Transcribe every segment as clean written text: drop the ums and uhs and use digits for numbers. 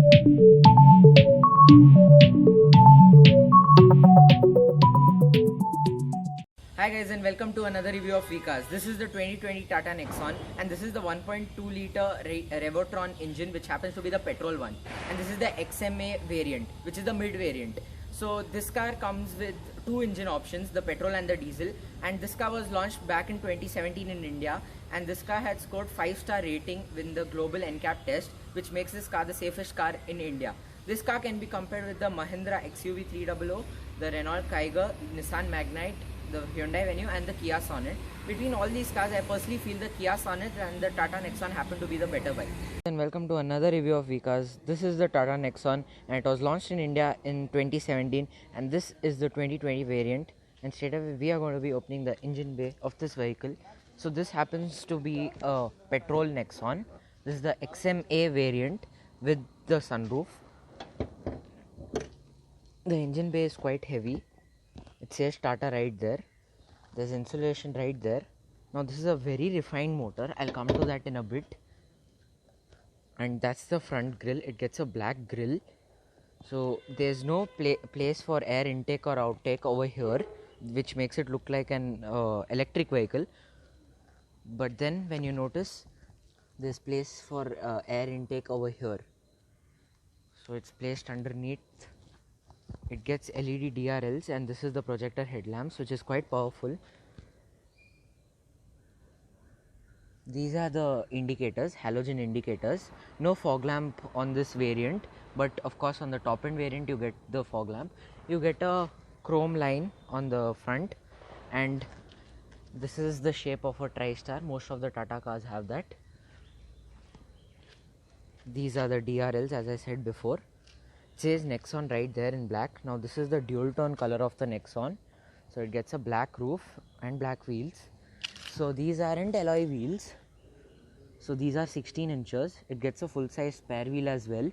Hi guys, and welcome to another review of VCars. This is the 2020 TATA Nexon, and this is the 1.2 liter Revotron engine, which happens to be the petrol one, and this is the XMA variant, which is the mid variant. So this car comes with two engine options, the petrol and the diesel, and this car was launched back in 2017 in India, and this car had scored 5-star rating in the GLOBAL NCAP test, which makes this car the safest car in India. This car can be compared with the Mahindra XUV300, the Renault Kiga, Nissan Magnite, the Hyundai Venue and the Kia Sonet. Between all these cars, I personally feel the Kia Sonet and the TATA Nexon happen to be the better bike. And welcome to another review of VCars. This is the TATA Nexon, and it was launched in India in 2017, and this is the 2020 variant. And straight away we are going to be opening the engine bay of this vehicle. So this happens to be a petrol Nexon. This is the XMA variant with the sunroof. The engine bay is quite heavy. It says Tata right there. There's insulation right there. Now this is a very refined motor. I'll come to that in a bit. And that's the front grille. It gets a black grille. So there's no place for air intake or outtake over here, which makes it look like an electric vehicle. But then when you notice, there's place for air intake over here. So it's placed underneath. It gets LED DRLs, and this is the projector headlamps, which is quite powerful. These are the indicators, halogen indicators. No fog lamp on this variant, but of course on the top end variant you get the fog lamp. You get a chrome line on the front, and this is the shape of a tri-star. Most of the Tata cars have that. These are the DRLs, as I said before. It says Nexon right there in black. Now this is the dual tone color of the Nexon, so it gets a black roof and black wheels. So these aren't alloy wheels, so these are 16 inches. It gets a full size spare wheel as well,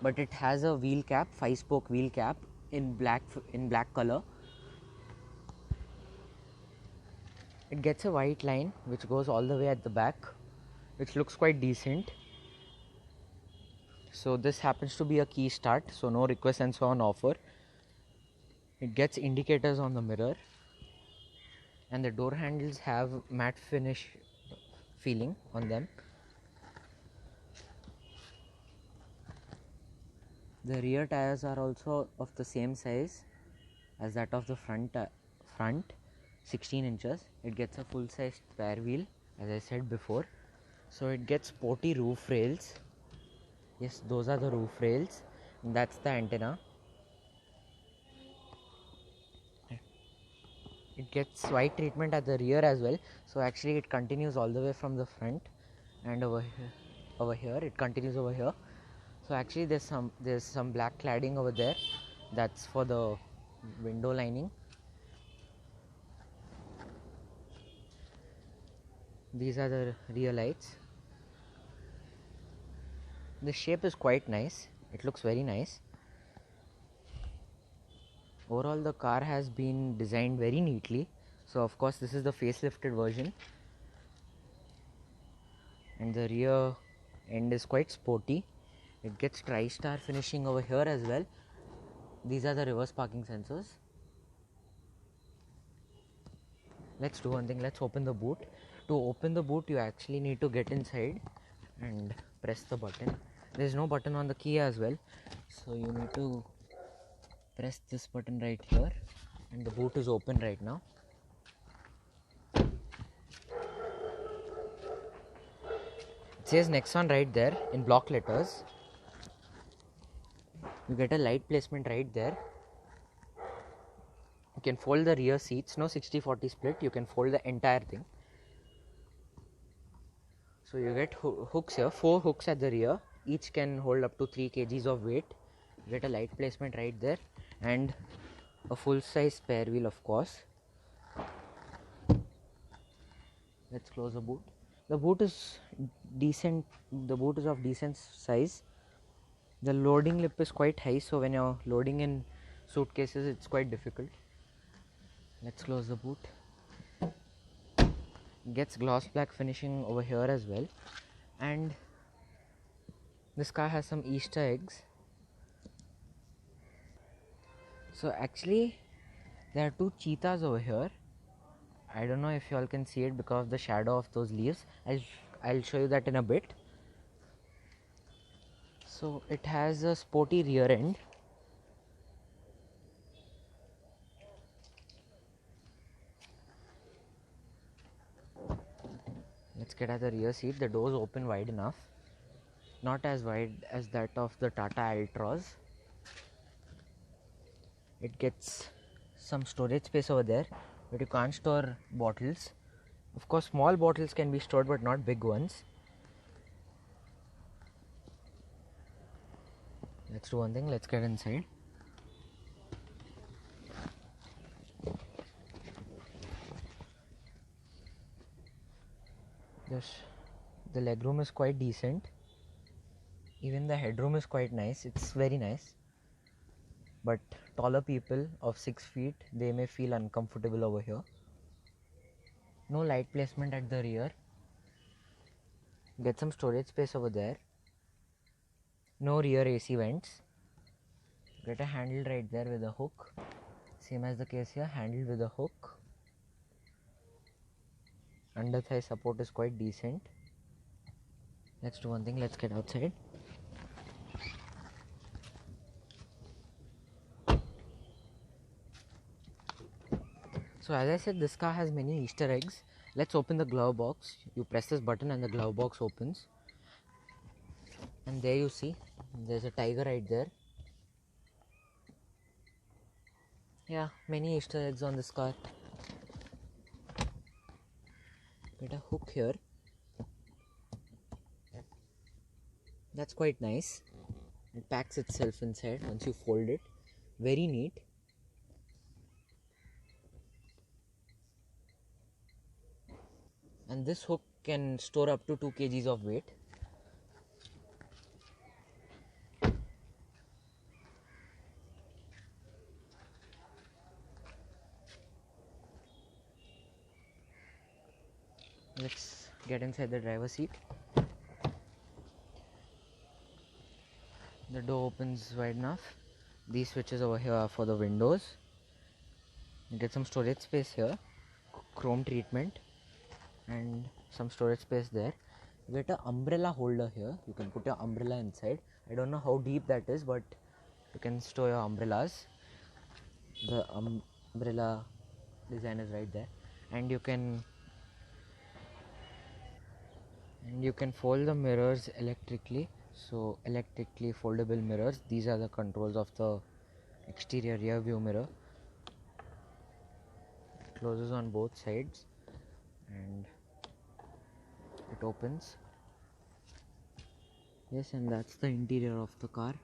but it has a wheel cap, 5-spoke wheel cap in black color. It gets a white line which goes all the way at the back, which looks quite decent. So this happens to be a key start, so no request and so on offer. It gets indicators on the mirror, and the door handles have matte finish feeling on them. The rear tires are also of the same size as that of the front 16 inches. It gets a full size spare wheel, as I said before. So it gets sporty roof rails. Yes, those are the roof rails, and that's the antenna. It gets white treatment at the rear as well, so actually it continues all the way from the front, and over here it continues over here. So actually there's some black cladding over there. That's for the window lining. These are the rear lights. The shape is quite nice. It looks very nice. Overall, the car has been designed very neatly. So of course this is the facelifted version, and the rear end is quite sporty. It gets tri-star finishing over here as well. These are the reverse parking sensors. Let's do one thing. Let's open the boot. To open the boot, you actually need to get inside and press the button. There's no button on the key as well, so you need to press this button right here, and the boot is open right now. It says Nexon right there in block letters. You get a light placement right there. You can fold the rear seats. No 60-40 split. You can fold the entire thing. So you get hooks here, 4 hooks at the rear. Each can hold up to 3 kgs of weight. You get a light placement right there, and a full size spare wheel, of course. Let's close the boot. The boot is decent. The boot is of decent size. The loading lip is quite high, so when you're loading in suitcases, it's quite difficult. Let's close the boot. Gets gloss black finishing over here as well, and This car has some Easter eggs. So actually there are two cheetahs over here. I don't know if you all can see it because of the shadow of those leaves. I'll show you that in a bit. So it has a sporty rear end. Let's get at the rear seat. The doors open wide enough. Not as wide as that of the Tata Altros. It gets some storage space over there, but you can't store bottles. Of course, small bottles can be stored, but not big ones. Let's do one thing. Let's get inside. The legroom is quite decent. Even the headroom is quite nice. It's very nice. But taller people of 6 feet, they may feel uncomfortable over here. No light placement at the rear. Get some storage space over there. No rear AC vents. Get a handle right there with a hook. Same as the case here, handle with a hook. Under thigh support is quite decent. Let's do one thing, let's get outside. So as I said, this car has many Easter eggs. Let's open the glove box. You press this button and the glove box opens. And there you see, there's a tiger right there. Yeah, many Easter eggs on this car. Get a hook here. That's quite nice. It packs itself inside once you fold it. Very neat. And this hook can store up to 2 kgs of weight. Let's get inside the driver's seat. The door opens wide enough. These switches over here are for the windows. You get some storage space here, chrome treatment, and some storage space there. You get an umbrella holder here. You can put your umbrella inside. I don't know how deep that is, but you can store your umbrellas. The umbrella design is right there, and you can fold the mirrors electrically. So electrically foldable mirrors. These are the controls of the exterior rear view mirror. It closes on both sides and it opens. Yes, and that's the interior of the car.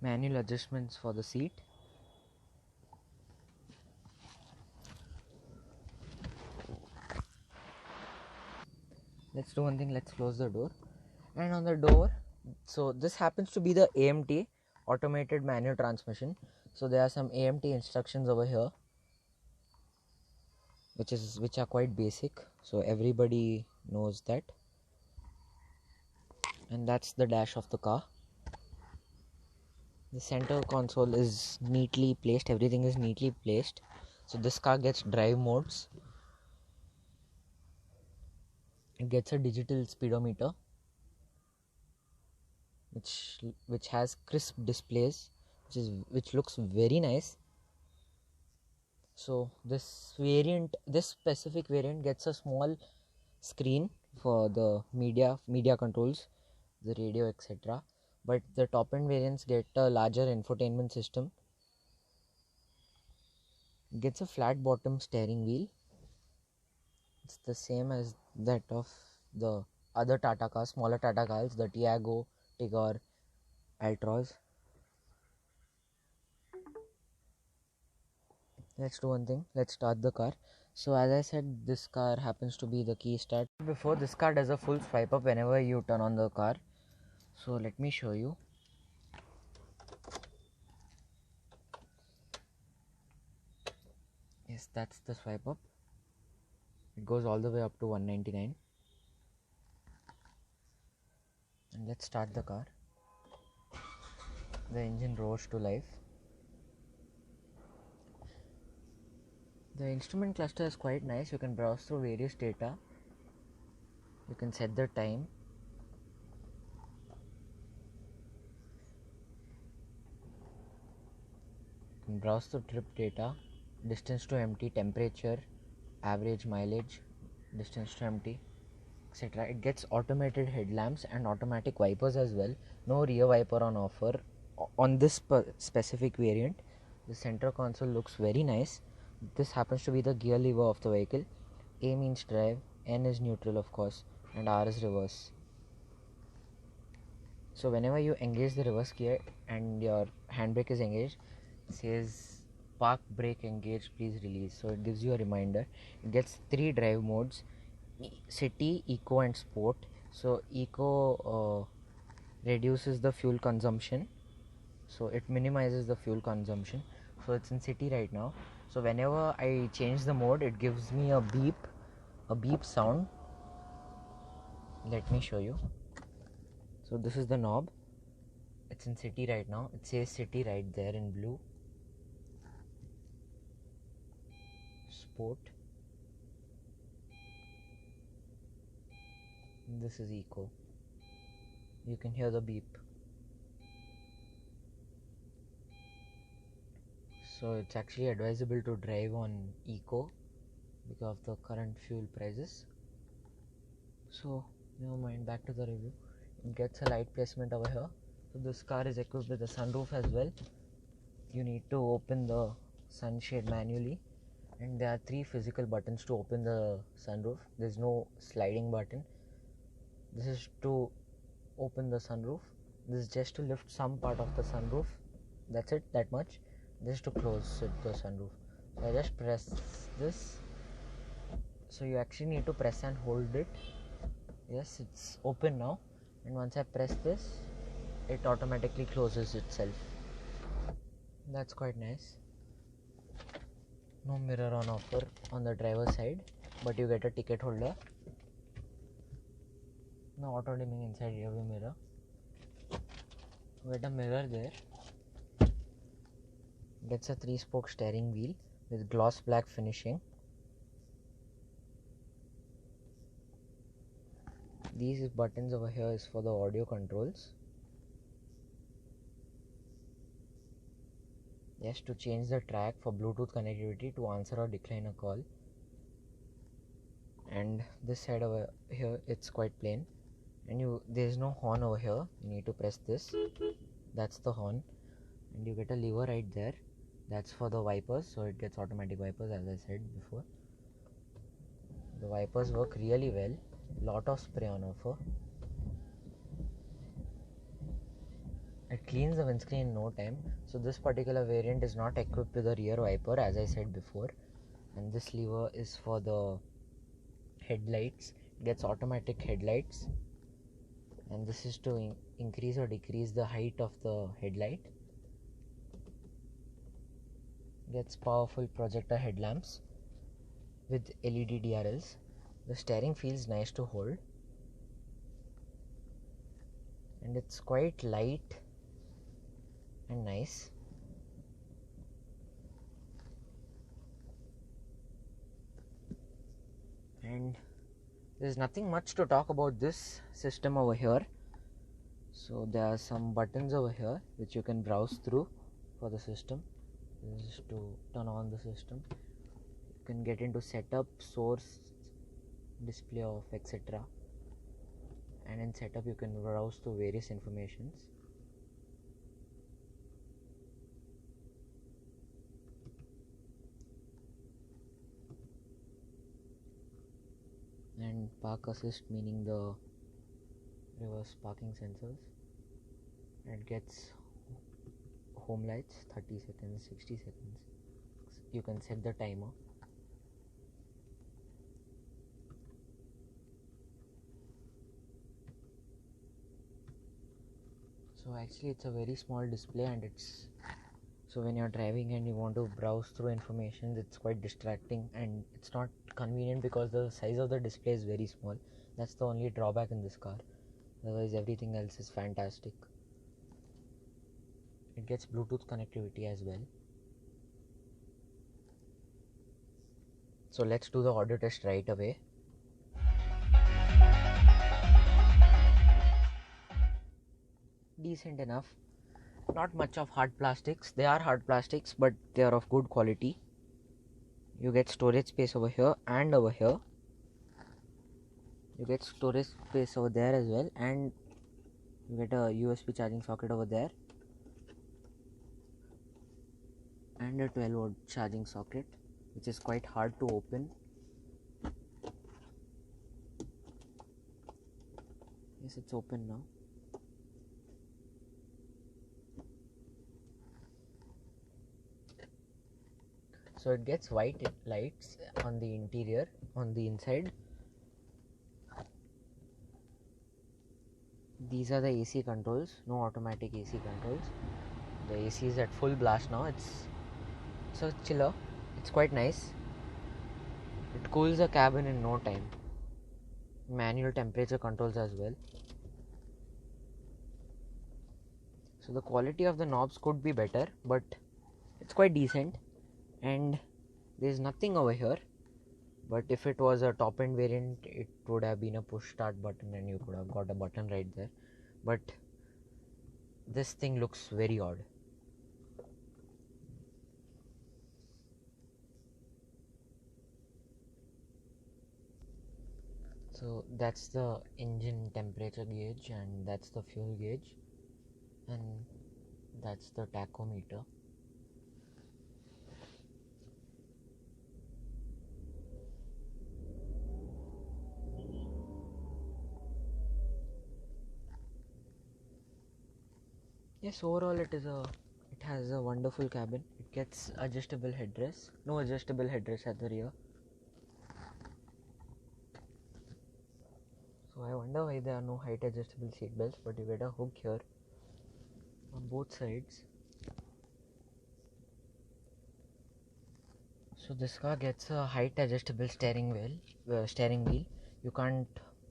Manual adjustments for the seat. Let's do one thing, let's close the door. And on the door, so this happens to be the AMT, automated manual transmission. So there are some AMT instructions over here, which are quite basic, so everybody knows that. And that's the dash of the car. The center console is neatly placed, everything is neatly placed. So this car gets drive modes. It gets a digital speedometer, which has crisp displays, which looks very nice. So this specific variant gets a small screen for the media controls, the radio, etc. But the top end variants get a larger infotainment system. It gets a flat bottom steering wheel. It's the same as that of the other Tata cars, smaller Tata cars, the Tiago, Tigor, Altros. Let's do one thing, let's start the car. So as I said, this car happens to be the key start. Before, this car does a full swipe up whenever you turn on the car. So let me show you. Yes, that's the swipe up. It goes all the way up to 199. Let's start the car. The engine roars to life. The instrument cluster is quite nice. You can browse through various data. You can set the time. You can browse the trip data, distance to empty, temperature, average mileage, distance to empty, etc. It gets automated headlamps and automatic wipers as well. No rear wiper on offer on this specific variant. The center console looks very nice. This happens to be the gear lever of the vehicle. A means drive, N is neutral of course, and R is reverse. So whenever you engage the reverse gear and your handbrake is engaged, it says park brake engaged, please release. So it gives you a reminder. It gets 3 drive modes: city, eco and sport. So eco reduces the fuel consumption, so it minimizes the fuel consumption. So it's in city right now. So whenever I change the mode, it gives me a beep sound. Let me show you. So this is the knob. It's in city right now. It says city right there in blue. Sport. This is eco. You can hear the beep. So it's actually advisable to drive on eco because of the current fuel prices. So never mind, back to the review. It gets a light placement over here. So this car is equipped with a sunroof as well. You need to open the sunshade manually, and there are 3 physical buttons to open the sunroof. There's no sliding button. This is to open the sunroof. This is just to lift some part of the sunroof. That's it, that much. This is to close the sunroof. So I just press this. So you actually need to press and hold it. Yes, it's open now. And once I press this, it automatically closes itself. That's quite nice. No mirror on offer on the driver's side, but you get a ticket holder. No auto dimming inside rear view mirror. You get a mirror there. Gets a 3-spoke steering wheel with gloss black finishing. These buttons over here is for the audio controls. Yes, to change the track for Bluetooth connectivity, to answer or decline a call. And this side over here, it's quite plain. And there's no horn over here. You need to press this. That's the horn. And you get a lever right there. That's for the wipers, so it gets automatic wipers, as I said before. The wipers work really well. Lot of spray on offer. It cleans the windscreen in no time. So this particular variant is not equipped with a rear wiper, as I said before. And this lever is for the headlights. It gets automatic headlights. And this is to increase or decrease the height of the headlight. Gets powerful projector headlamps with LED DRLs. The steering feels nice to hold, and it's quite light and nice. And there's nothing much to talk about this system over here. So there are some buttons over here which you can browse through for the system. This is to turn on the system. You can get into setup, source, display off, etc. And in setup you can browse through various informations. And park assist, meaning the reverse parking sensors. It gets home lights, 30 seconds, 60 seconds. You can set the timer. So actually it's a very small display, and it's so when you're driving and you want to browse through information, it's quite distracting and it's not convenient because the size of the display is very small. That's the only drawback in this car. Otherwise everything else is fantastic. It gets Bluetooth connectivity as well. So let's do the audio test right away. Decent enough. Not much of hard plastics. They are hard plastics, but they are of good quality. You get storage space over here and over here. You get storage space over there as well, and you get a USB charging socket over there and a 12-volt charging socket, which is quite hard to open. Yes, it's open now. So it gets white lights on the interior, on the inside. These are the AC controls, no automatic AC controls. The AC is at full blast now. It's a chiller. It's quite nice. It cools the cabin in no time. Manual temperature controls as well. So the quality of the knobs could be better, but it's quite decent. And there's nothing over here, but if it was a top end variant, it would have been a push start button and you could have got a button right there. But this thing looks very odd. So that's the engine temperature gauge, and that's the fuel gauge, and that's the tachometer. Yes, overall it has a wonderful cabin. It gets adjustable headrests. No adjustable headrest at the rear. So I wonder why there are no height adjustable seat belts, but you get a hook here on both sides. So this car gets a height adjustable steering wheel. You can't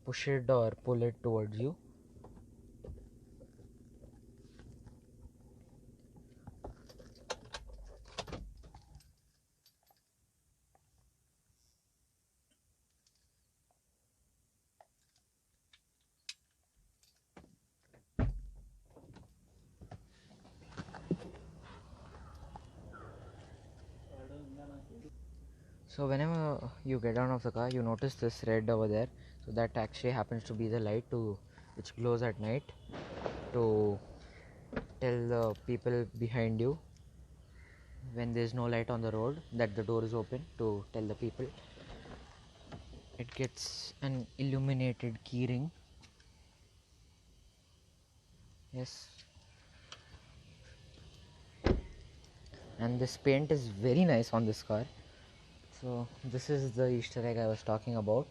push it or pull it towards you. So whenever you get out of the car, you notice this red over there. So that actually happens to be the light which glows at night to tell the people behind you when there is no light on the road that the door is open, to tell the people. It gets an illuminated keyring. Yes. And this paint is very nice on this car. So this is the Easter egg I was talking about.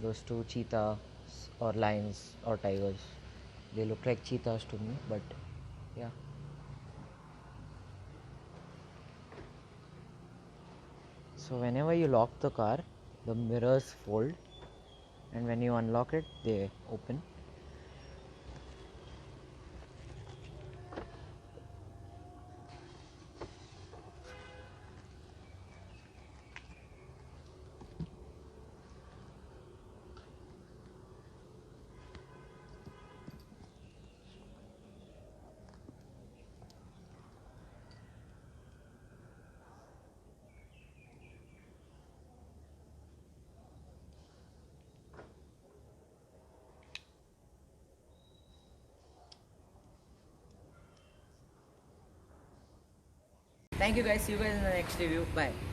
Those two cheetahs or lions or tigers. They look like cheetahs to me, but yeah. So whenever you lock the car, the mirrors fold, and when you unlock it, they open. Thank you guys. See you guys in the next review. Bye.